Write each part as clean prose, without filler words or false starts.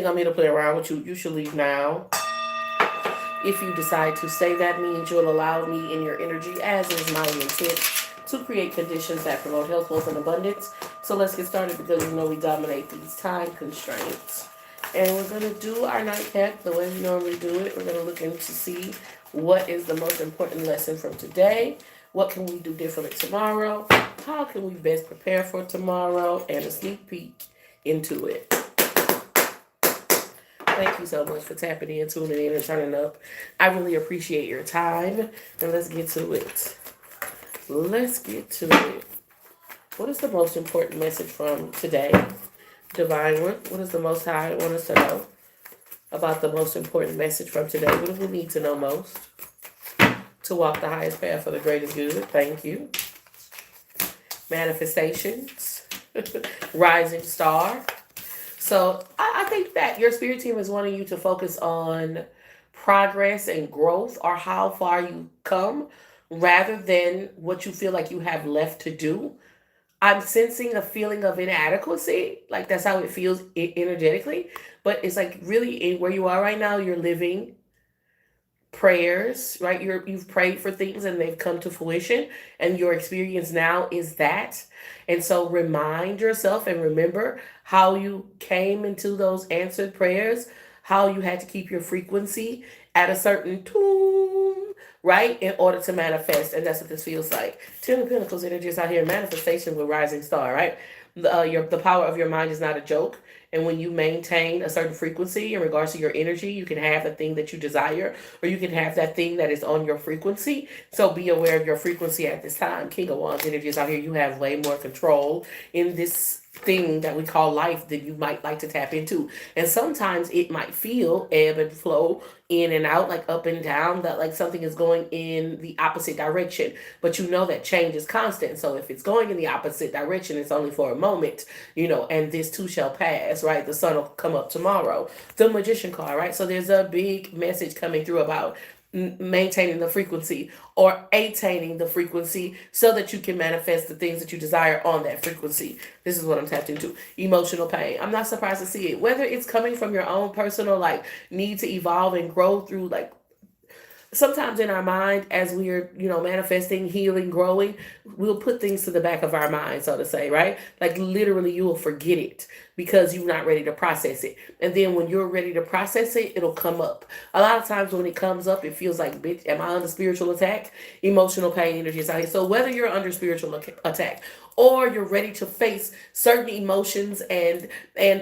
I'm here to play around with you. You should leave now. If you decide to stay, that means you'll allow me in your energy, as is my intent, to create conditions that promote health, wealth, and abundance. So let's get started because you know we dominate these time constraints. And we're going to do our nightcap the way we normally do it. We're going to look in to see what is the most important lesson from today. What can we do differently tomorrow? How can we best prepare for tomorrow? And a sneak peek into it. Thank you so much for tapping in, tuning in, and turning up. I really appreciate your time. And let's get to it. Let's get to it. What is the most important message from today? Divine One, what does the Most High want us to know about the most important message from today? What do we need to know most to walk the highest path for the greatest good? Thank you. Manifestations. Rising star. So I think that your spirit team is wanting you to focus on progress and growth or how far you come rather than what you feel like you have left to do. I'm sensing a feeling of inadequacy. Like that's how it feels energetically. But it's like really in where you are right now, you're living prayers, right? You've prayed for things and they've come to fruition, and your experience now is that. And so remind yourself and remember how you came into those answered prayers, how you had to keep your frequency at a certain tune, right, in order to manifest. And that's what this feels like. Ten of Pentacles energy is out here. Manifestation with rising star, right? The power of your mind is not a joke. And when you maintain a certain frequency in regards to your energy, you can have the thing that you desire, or you can have that thing that is on your frequency. So be aware of your frequency at this time. King of Wands energy is out here. You have way more control in this thing that we call life than you might like to tap into. And sometimes it might feel ebb and flow, in and out, like up and down, that like something is going in the opposite direction. But you know that change is constant. So if it's going in the opposite direction, it's only for a moment, and this too shall pass, right? The sun will come up tomorrow. The Magician card, right? So there's a big message coming through about maintaining the frequency or attaining the frequency so that you can manifest the things that you desire on that frequency. This is what I'm tapped into. Emotional pain. I'm not surprised to see it. Whether it's coming from your own personal like need to evolve and grow through like sometimes in our mind as we're manifesting, healing, growing, we'll put things to the back of our mind, so to say, right? Like literally you will forget it because you're not ready to process it, and then when you're ready to process it, it'll come up. A lot of times when it comes up, it feels like, bitch, am I under spiritual attack? Emotional pain energy is out here. So whether you're under spiritual attack or you're ready to face certain emotions and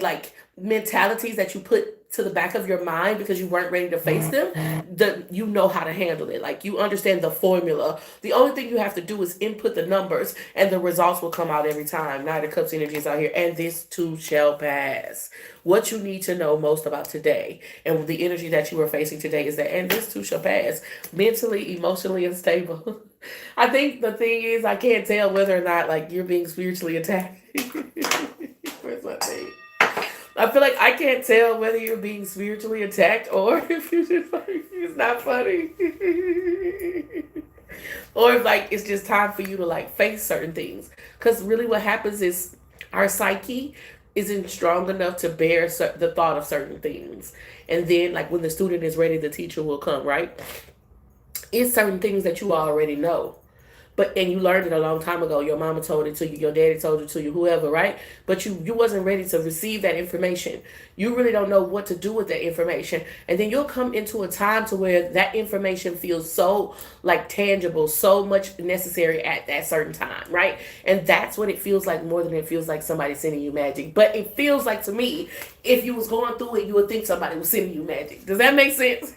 like mentalities that you put to the back of your mind because you weren't ready to face them, you know how to handle it. Like you understand the formula. The only thing you have to do is input the numbers and the results will come out every time. Nine of Cups energy is out here, and this too shall pass. What you need to know most about today and the energy that you are facing today is that, and this too shall pass. Mentally, emotionally unstable. I think the thing is, I can't tell whether or not like you're being spiritually attacked. Where's my thing? I feel like I can't tell whether you're being spiritually attacked or if you're just like, it's not funny. Or if like it's just time for you to like face certain things. Because really what happens is our psyche isn't strong enough to bear the thought of certain things. And then like when the student is ready, the teacher will come, right? It's certain things that you already know. And you learned it a long time ago. Your mama told it to you, your daddy told it to you, whoever, right? But you wasn't ready to receive that information. You really don't know what to do with that information. And then you'll come into a time to where that information feels so like tangible, so much necessary at that certain time, right? And that's what it feels like more than it feels like somebody sending you magic. But it feels like to me, if you was going through it, you would think somebody was sending you magic. Does that make sense?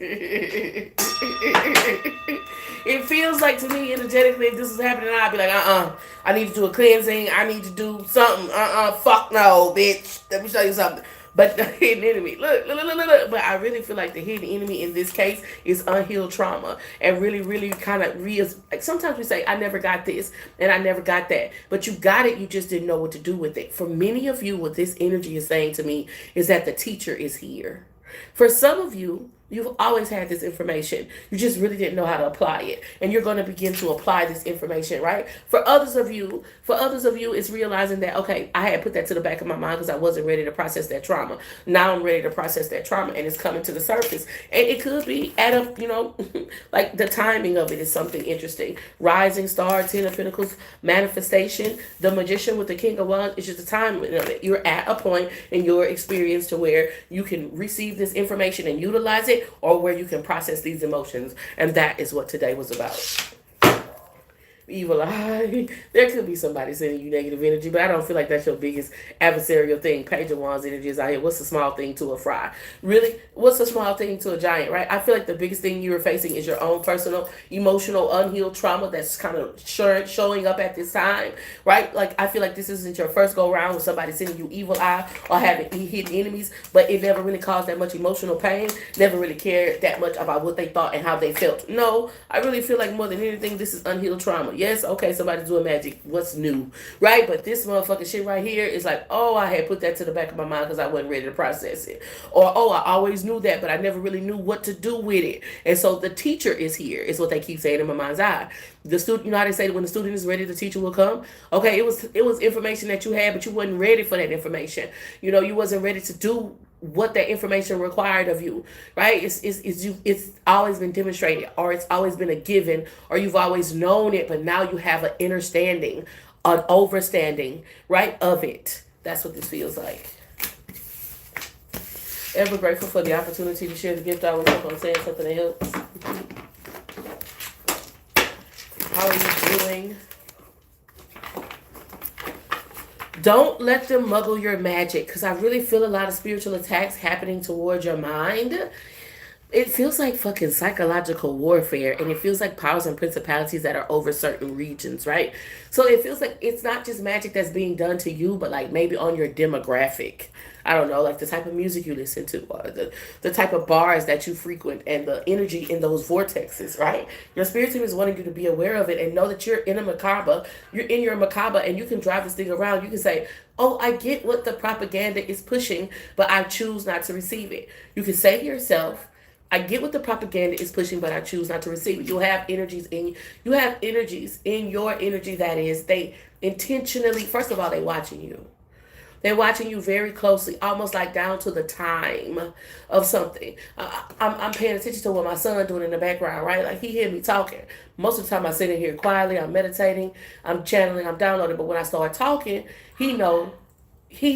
It feels like to me energetically, if this is happening, I'd be like, I need to do a cleansing. I need to do something. Fuck no, bitch. Let me show you something. But the hidden enemy, look. But I really feel like the hidden enemy in this case is unhealed trauma. And really, really kind of like sometimes we say, I never got this and I never got that. But you got it, you just didn't know what to do with it. For many of you, what this energy is saying to me is that the teacher is here. For some of you, You've always had this information. You just really didn't know how to apply it. And you're going to begin to apply this information, right? For others of you, it's realizing that, okay, I had put that to the back of my mind because I wasn't ready to process that trauma. Now I'm ready to process that trauma and it's coming to the surface. And it could be at a, like the timing of it is something interesting. Rising star, Ten of Pentacles, manifestation, the magician with the King of Wands, it's just the timing of it. You're at a point in your experience to where you can receive this information and utilize it, or where you can process these emotions. And that is what today was about. Evil eye. There could be somebody sending you negative energy, but I don't feel like that's your biggest adversarial thing. Page of Wands energy is out here. What's a small thing to a fry? Really? What's a small thing to a giant, right? I feel like the biggest thing you're facing is your own personal, emotional, unhealed trauma that's kind of showing up at this time, right? Like, I feel like this isn't your first go around with somebody sending you evil eye or having hidden enemies, but it never really caused that much emotional pain, never really cared that much about what they thought and how they felt. No, I really feel like more than anything, this is unhealed trauma. Yes, okay, somebody's doing magic. What's new, right? But this motherfucking shit right here is like, oh, I had put that to the back of my mind because I wasn't ready to process it. Or, oh, I always knew that, but I never really knew what to do with it. And so the teacher is here, is what they keep saying in my mind's eye. The student, you know how they say that when the student is ready, the teacher will come? Okay, it was information that you had, but you wasn't ready for that information. You wasn't ready to do what that information required of you, right? It's always been demonstrated, or it's always been a given, or you've always known it, but now you have an understanding, an overstanding, right, of it. That's what this feels like. Ever grateful for the opportunity to share the gift. I was up on saying something that helps. How are you doing? Don't let them muggle your magic, because I really feel a lot of spiritual attacks happening towards your mind. It feels like fucking psychological warfare, and it feels like powers and principalities that are over certain regions, right? So it feels like it's not just magic that's being done to you, but like maybe on your demographic. I don't know, like the type of music you listen to, or the type of bars that you frequent, and the energy in those vortexes, right? Your spirit team is wanting you to be aware of it and know that you're in a macabre. You're in your macabre, and you can drive this thing around. You can say, oh, I get what the propaganda is pushing, but I choose not to receive it. You can say to yourself, I get what the propaganda is pushing, but I choose not to receive it. You have energies in your energy that is, they intentionally, first of all, they watching you. They're watching you very closely, almost like down to the time of something. I'm paying attention to what my son doing in the background, right? Like, he hear me talking. Most of the time I sit in here quietly, I'm meditating, I'm channeling, I'm downloading. But when I start talking, he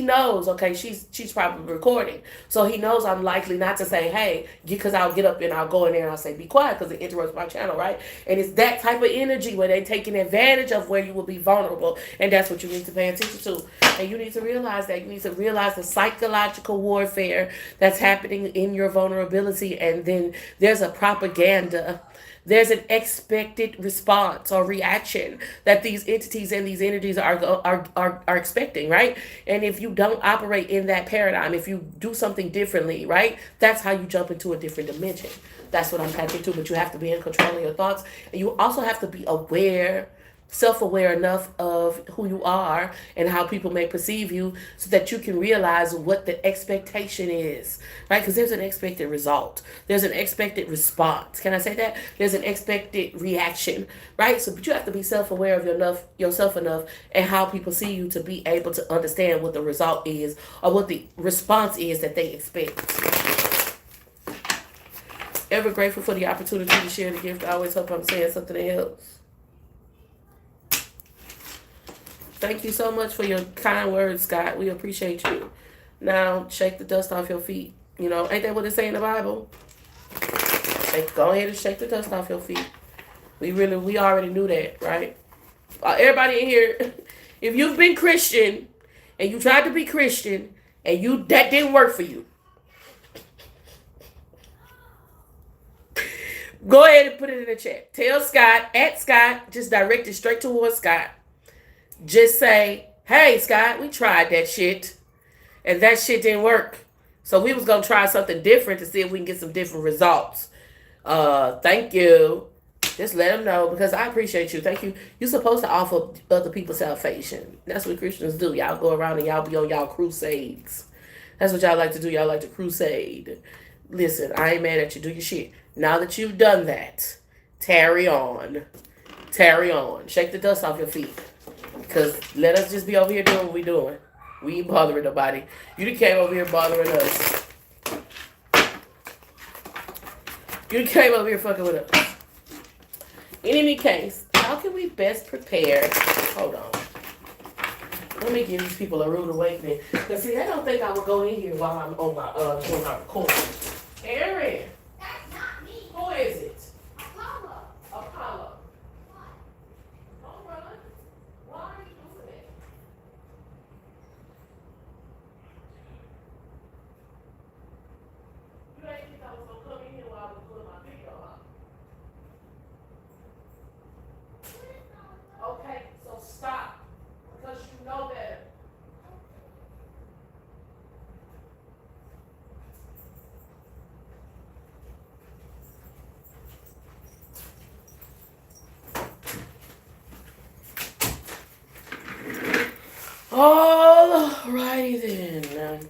knows, okay, she's probably recording. So he knows I'm likely not to say, hey, because I'll get up and I'll go in there and I'll say, be quiet, because it interrupts my channel, right? And it's that type of energy where they're taking advantage of where you will be vulnerable. And that's what you need to pay attention to. And you need to realize that. You need to realize the psychological warfare that's happening in your vulnerability. And then there's a propaganda. There's an expected response or reaction that these entities and these energies are expecting, right? And if you don't operate in that paradigm, if you do something differently, right, that's how you jump into a different dimension. That's what I'm tapping to. But you have to be in control of your thoughts, and you also have to be aware, self-aware enough of who you are and how people may perceive you, so that you can realize what the expectation is, right? Because there's an expected result, there's an expected response, can I say that? There's an expected reaction, right? So, but you have to be self-aware of yourself enough and how people see you to be able to understand what the result is, or what the response is that they expect. Ever grateful for the opportunity to share the gift. I always hope I'm saying something that helps. Thank you so much for your kind words, Scott. We appreciate you. Now, shake the dust off your feet. Ain't that what it say in the Bible? Go ahead and shake the dust off your feet. We already knew that, right? Everybody in here, if you've been Christian and you tried to be Christian and that didn't work for you, go ahead and put it in the chat. Tell Scott, at Scott, just direct it straight towards Scott. Just say, hey, Scott, we tried that shit, and that shit didn't work. So we was going to try something different to see if we can get some different results. Thank you. Just let them know, because I appreciate you. Thank you. You're supposed to offer other people salvation. That's what Christians do. Y'all go around and y'all be on y'all crusades. That's what y'all like to do. Y'all like to crusade. listen, I ain't mad at you. Do your shit. Now that you've done that, tarry on. Tarry on. Shake the dust off your feet. Because let us just be over here doing what we doing. We ain't bothering nobody. You done came over here bothering us. You done came over here fucking with us. In any case, how can we best prepare? Hold on. Let me give these people a rude awakening. Because, see, they don't think I would go in here while I'm on my, doing my recording. Aaron. That's not me. Who is it? Apollo. Apollo. What? Don't run. Why are you doing that? You ain't think I was going to come in here while I was putting my video up. Okay, so stop. Because you know better. All righty then.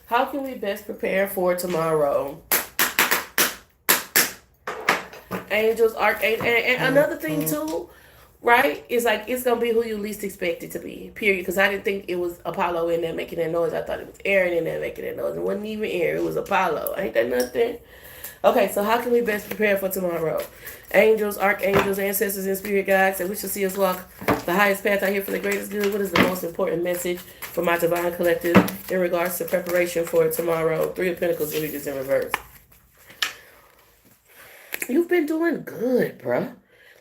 How can we best prepare for tomorrow? Angels, archangels, and another thing too, right? Is like it's gonna be who you least expect it to be. Period. Because I didn't think it was Apollo in there making that noise. I thought it was Aaron in there making that noise. It wasn't even Aaron. It was Apollo. Ain't that nothing? Okay, so how can we best prepare for tomorrow? Angels, archangels, ancestors, and spirit guides, and we shall see us walk the highest path out here for the greatest good. What is the most important message for my divine collective in regards to preparation for tomorrow? Three of Pentacles, images in reverse. You've been doing good, bruh.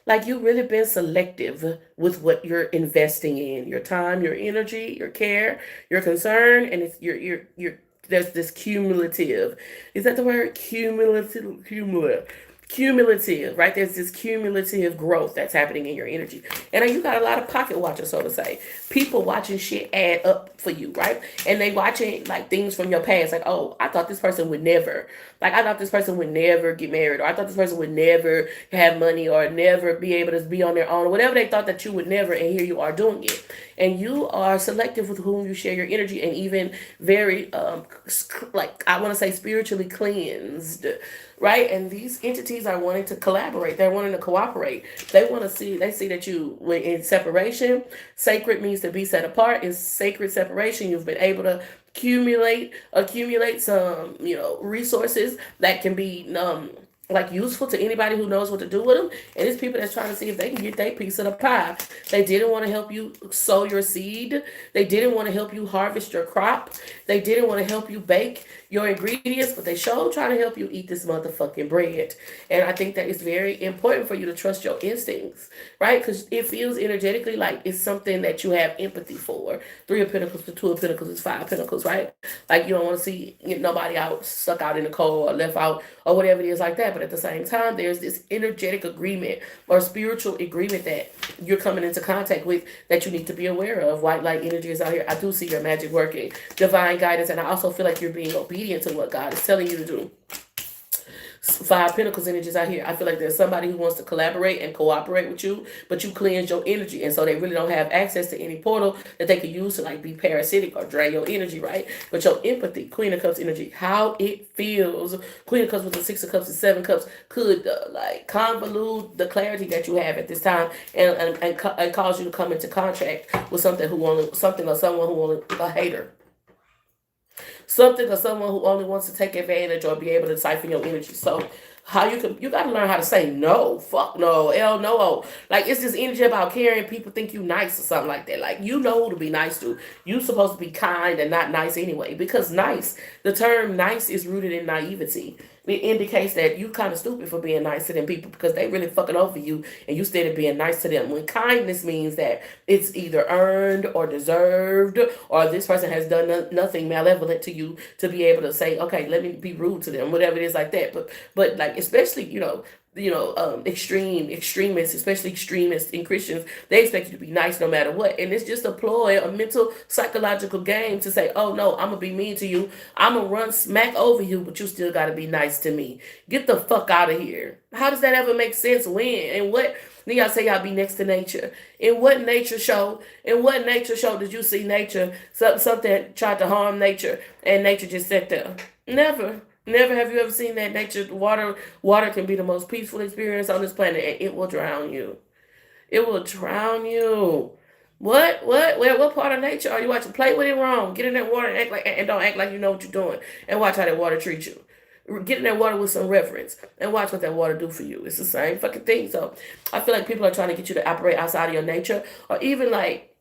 Like you've really been selective with what you're investing in. Your time, your energy, your care, your concern, and it's your there's this cumulative. Is that the word? Cumulative, right? There's this cumulative growth that's happening in your energy. And you got a lot of pocket watchers, so to say. People watching shit add up for you, right? And they watching like things from your past, like, oh, I thought this person would never, like, I thought this person would never get married, or I thought this person would never have money, or never be able to be on their own, or whatever they thought that you would never, and here you are doing it. And you are selective with whom you share your energy, and even very, like, I want to say spiritually cleansed, right? And these entities are wanting to collaborate. They're wanting to cooperate. They see that you, when in separation, sacred means to be set apart. In sacred separation, you've been able to accumulate some, resources that can be, like useful to anybody who knows what to do with them. And it's people that's trying to see if they can get their piece of the pie. They didn't want to help you sow your seed. They didn't want to help you harvest your crop. They didn't want to help you bake your ingredients, but they sure trying to help you eat this motherfucking bread. And I think that it's very important for you to trust your instincts, right? Because it feels energetically like it's something that you have empathy for. Three of Pentacles to Two of Pentacles is Five of Pentacles, right? Like you don't want to see nobody out stuck out in the cold or left out or whatever it is like that. But at the same time, there's this energetic agreement or spiritual agreement that you're coming into contact with that you need to be aware of. White light energy is out here. I do see your magic working, divine guidance, and I also feel like you're being obedient to what God is telling you to do. Five Pentacles energies out here. I feel like there's somebody who wants to collaborate and cooperate with you, but you cleanse your energy, and so they really don't have access to any portal that they could use to like be parasitic or drain your energy, right? But your empathy, Queen of Cups energy, how it feels. Queen of Cups with the Six of Cups and Seven Cups could like convolute the clarity that you have at this time, and cause you to come into contact with something or someone who only a hater. Something or someone who only wants to take advantage or be able to siphon your energy. So how you got to learn how to say no, fuck no, hell no. Like it's this energy about caring. People think you nice or something like that. Like you know who to be nice to. You supposed to be kind and not nice anyway. Because nice, the term nice is rooted in naivety. It indicates that you kind of stupid for being nice to them people because they really fucking over you and you still being nice to them. When kindness means that it's either earned or deserved, or this person has done nothing malevolent to you to be able to say, okay, let me be rude to them, whatever it is like that. But like especially extremists, especially extremists in Christians, they expect you to be nice no matter what. And it's just a ploy, a mental psychological game to say, oh no, I'm gonna be mean to you, I'm gonna run smack over you, but you still gotta be nice to me. Get the fuck out of here. How does that ever make sense? When and what? Then y'all say y'all be next to nature. In what nature show did you see nature something tried to harm nature and nature just sat there? Never. Never have you ever seen that nature water can be the most peaceful experience on this planet and it will drown you. It will drown you. What part of nature are you watching? Play with it wrong. Get in that water and act like and don't act like you know what you're doing. And watch how that water treats you. Get in that water with some reverence and watch what that water do for you. It's the same fucking thing. So I feel like people are trying to get you to operate outside of your nature, or even like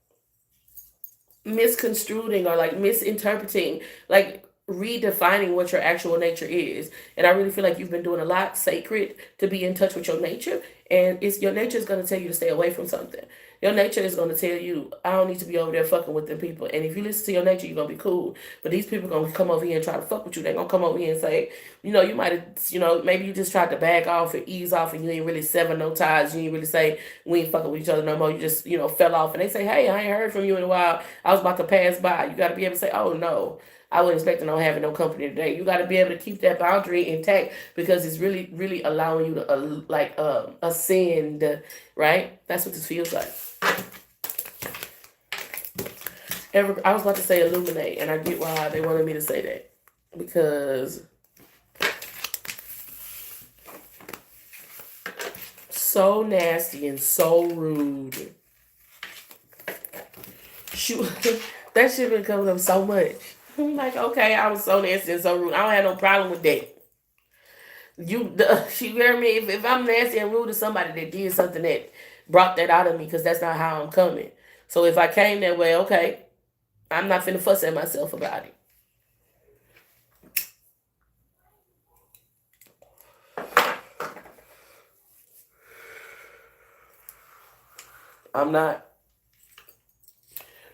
misconstruing or like misinterpreting, like redefining what your actual nature is. And I really feel like you've been doing a lot sacred to be in touch with your nature. And it's your nature is going to tell you to stay away from something. Your nature is going to tell you, I don't need to be over there fucking with them people. And if you listen to your nature, you're going to be cool. But these people are going to come over here and try to fuck with you. They're going to come over here and say, you might have, maybe you just tried to back off and ease off and you ain't really sever no ties. You ain't really say, we ain't fucking with each other no more. You just, fell off. And they say, hey, I ain't heard from you in a while. I was about to pass by. You got to be able to say, oh, no. I wasn't expecting on having no company today. You got to be able to keep that boundary intact because it's really, really allowing you to ascend, right? That's what this feels like. I was about to say illuminate, and I get why they wanted me to say that because so nasty and so rude. Shoot, that shit been coming up so much. I'm like, okay, I was so nasty and so rude. I don't have no problem with that. You hear me? If I'm nasty and rude to somebody that did something that brought that out of me, because that's not how I'm coming. So if I came that way, okay, I'm not finna fuss at myself about it. I'm not.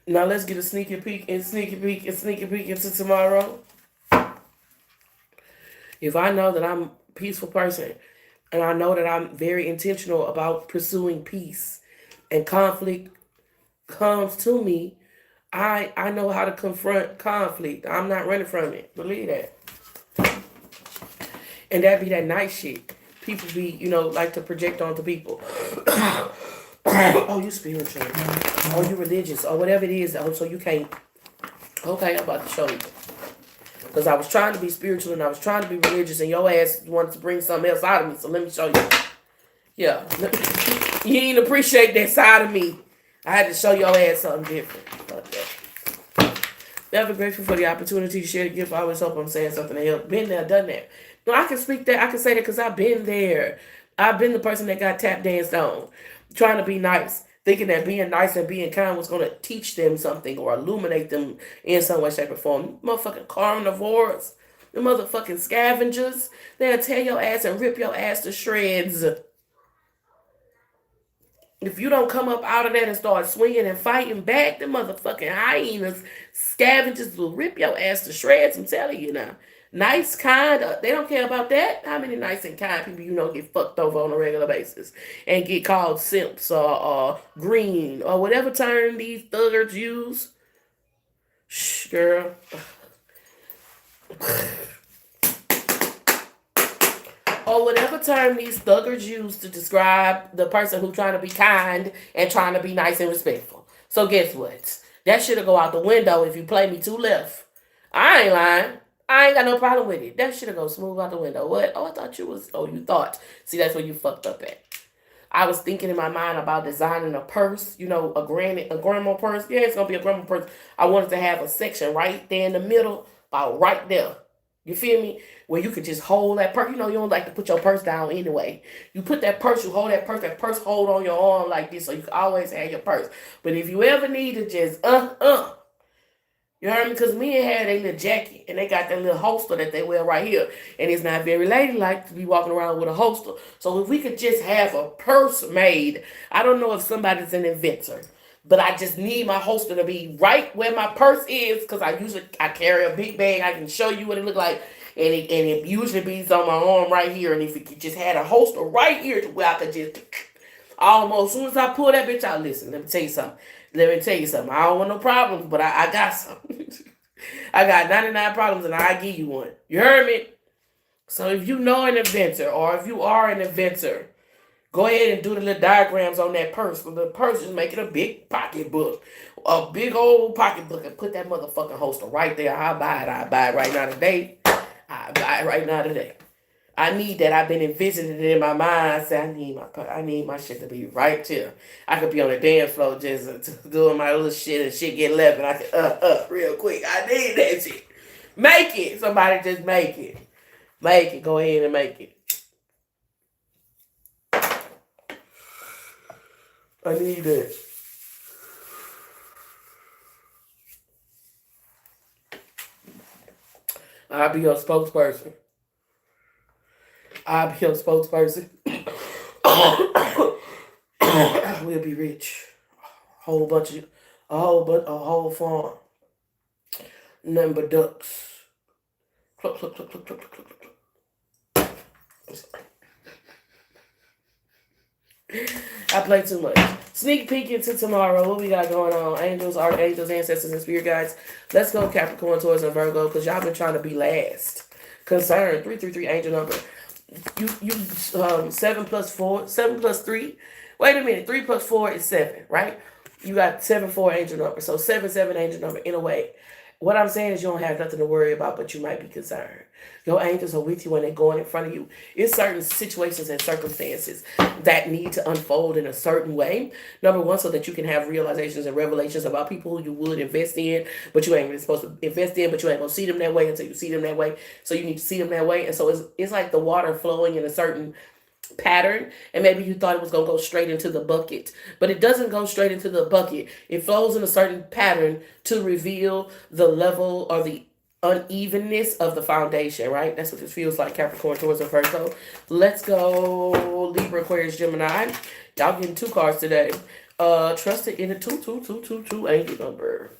Now let's get a sneaky peek into tomorrow. If I know that I'm a peaceful person and I know that I'm very intentional about pursuing peace and conflict comes to me, I know how to confront conflict. I'm not running from it. Believe that. And that be that nice shit. People be, like to project onto people. Oh, you spiritual. Oh, you religious. Or whatever it is. Oh, so you can't. Okay, I'm about to show you. Because I was trying to be spiritual and I was trying to be religious and your ass wanted to bring something else out of me. So let me show you. Yeah. You didn't appreciate that side of me. I had to show your ass something different. Okay. Never grateful for the opportunity to share the gift. I always hope I'm saying something to help. Been there, done that. No, I can speak that. I can say that because I've been there. I've been the person that got tap danced on. Trying to be nice. Thinking that being nice and being kind was going to teach them something or illuminate them in some way, shape, or form. Motherfucking carnivores. The motherfucking scavengers. They'll tear your ass and rip your ass to shreds. If you don't come up out of that and start swinging and fighting back, the motherfucking hyenas, scavengers will rip your ass to shreds. I'm telling you now. Nice, kind, they don't care about that. How many nice and kind people get fucked over on a regular basis and get called simps or green or whatever term these thuggers use? Shh, girl. Or whatever term these thuggers use to describe the person who's trying to be kind and trying to be nice and respectful. So guess what? That shit'll go out the window if you play me too left. I ain't lying. I ain't got no problem with it. That shit'll go smooth out the window. What? Oh, I thought you was. Oh, you thought. See, that's where you fucked up at. I was thinking in my mind about designing a purse, a grandma purse. Yeah, it's gonna be a grandma purse. I wanted to have a section right there in the middle, about right there. You feel me? Where you could just hold that purse. You don't like to put your purse down anyway. You put that purse, you hold that purse hold on your arm like this, so you can always have your purse. But if you ever need to just you heard me? Because men had a little jacket, and they got that little holster that they wear right here. And it's not very ladylike to be walking around with a holster. So if we could just have a purse made, I don't know if somebody's an inventor, but I just need my holster to be right where my purse is, because I carry a big bag. I can show you what it look like, and it usually be on my arm right here. And if it could just had a holster right here to where I could just almost, as soon as I pull that bitch out, listen, let me tell you something. I don't want no problems, but I got some. I got 99 problems and I give you one. You heard me? So if you know an inventor, or if you are an inventor, go ahead and do the little diagrams on that purse. The purse is making a big pocketbook. A big old pocketbook, and put that motherfucking holster right there. I'll buy it right now today. right now today. I need that. I've been envisioning it in my mind. I say I need my shit to be right here. I could be on the dance floor just doing my little shit and shit get left and I can real quick. I need that shit. Make it. Somebody just make it. Make it. Go ahead and make it. I need that. I'll be your spokesperson. I'll be your spokesperson. We'll be rich. A whole farm. Nothing but ducks. Cluck, cluck, cluck, cluck, cluck, cluck, cluck. I play too much. Sneak peek into tomorrow. What we got going on? Angels, archangels, ancestors, and spirit guides. Let's go Capricorn, Taurus, and Virgo, because y'all been trying to be last. Concern 333 angel number. You 7 plus 4, 7 plus 3. Wait a minute, 3 plus 4 is 7, right? You got 7-4 angel number, so 7-7 angel number in a way. What I'm saying is you don't have nothing to worry about, but you might be concerned. Your angels are with you when they're going in front of you. It's certain situations and circumstances that need to unfold in a certain way. Number one, so that you can have realizations and revelations about people who you would invest in, but you ain't really supposed to invest in, but you ain't going to see them that way until you see them that way. So you need to see them that way. And so it's like the water flowing in a certain pattern, and maybe you thought it was going to go straight into the bucket, but it doesn't go straight into the bucket. It flows in a certain pattern to reveal the level or the unevenness of the foundation, right? That's what this feels like, Capricorn, Taurus, and Virgo. Let's go Libra, Aquarius, Gemini. Y'all getting 2 cards today. Trusted in the 22222 angel number.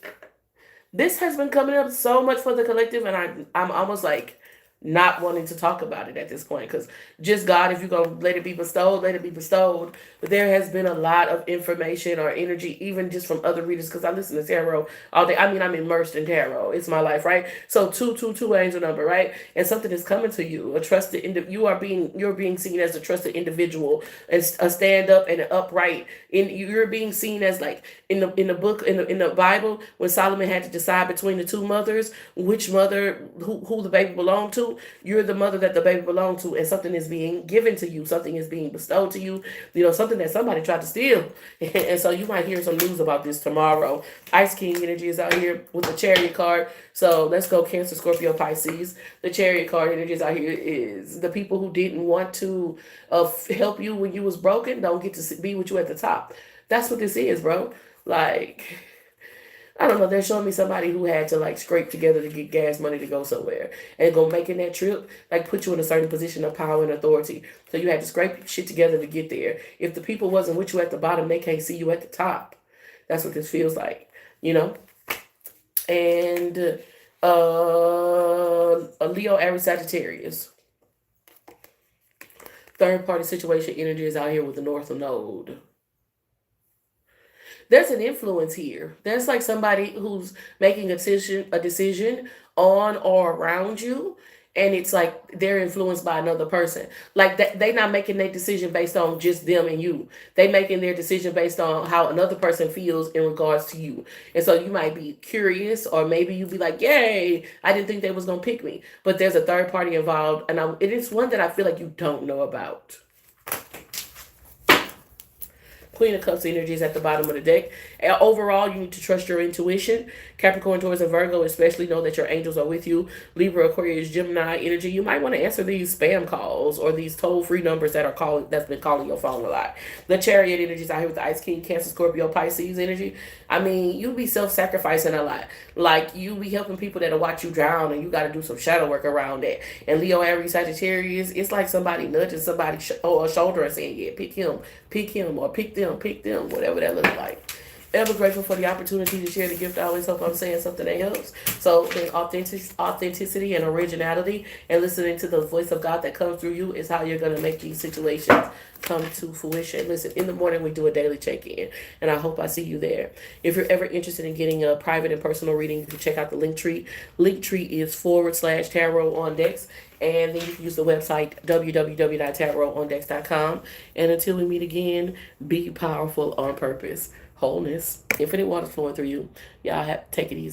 This has been coming up so much for the collective, and I'm almost like not wanting to talk about it at this point, because just God, if you're going to let it be bestowed, let it be bestowed. But there has been a lot of information or energy, even just from other readers, because I listen to tarot all day. I mean, I'm immersed in tarot. It's my life, right? So 222 angel number, right? And something is coming to you, a trusted you're being seen as a trusted individual, and a stand up and an upright. You're being seen as, like, in the Bible, when Solomon had to decide between the 2 mothers, which mother who the baby belonged to. You're the mother that the baby belonged to, and something is being given to you. Something is being bestowed to you. Something that somebody tried to steal. And so you might hear some news about this tomorrow. Ice King energy is out here with the Chariot card. So let's go Cancer, Scorpio, Pisces. The Chariot card energy is out here is the people who didn't want to help you when you was broken don't get to be with you at the top. That's what this is, bro. Like, I don't know, they're showing me somebody who had to, like, scrape together to get gas money to go somewhere. And go making that trip, like, put you in a certain position of power and authority. So you had to scrape shit together to get there. If the people wasn't with you at the bottom, they can't see you at the top. That's what this feels like, And a Leo, Aries, Sagittarius. Third party situation energy is out here with the North Node. There's an influence here. There's, like, somebody who's making a decision on or around you, and it's like they're influenced by another person. Like, they not making their decision based on just them and you. They making their decision based on how another person feels in regards to you. And so you might be curious, or maybe you be like, yay, I didn't think they was gonna pick me. But there's a third party involved, and it is one that I feel like you don't know about. Queen of Cups energy is at the bottom of the deck. And overall, you need to trust your intuition. Capricorn, Taurus, and Virgo especially know that your angels are with you. Libra, Aquarius, Gemini energy. You might want to answer these spam calls or these toll-free numbers that's been calling your phone a lot. The Chariot energy is out here with the Ice King, Cancer, Scorpio, Pisces energy. I mean, you be self-sacrificing a lot. Like, you be helping people that'll watch you drown, and you got to do some shadow work around that. And Leo, Aries, Sagittarius, it's like somebody nudging somebody's shoulder and saying, yeah, pick him, or pick them, whatever that looks like. Ever grateful for the opportunity to share the gift. I always hope I'm saying something that helps. So the authenticity and originality and listening to the voice of God that comes through you is how you're going to make these situations come to fruition. Listen, in the morning we do a daily check-in, and I hope I see you there. If you're ever interested in getting a private and personal reading, you can check out the link tree. Link tree is /TarotOnDex. And then you can use the website www.TarotOnDex.com. And until we meet again, be powerful on purpose. Wholeness, infinite waters flowing through you. Y'all take it easy.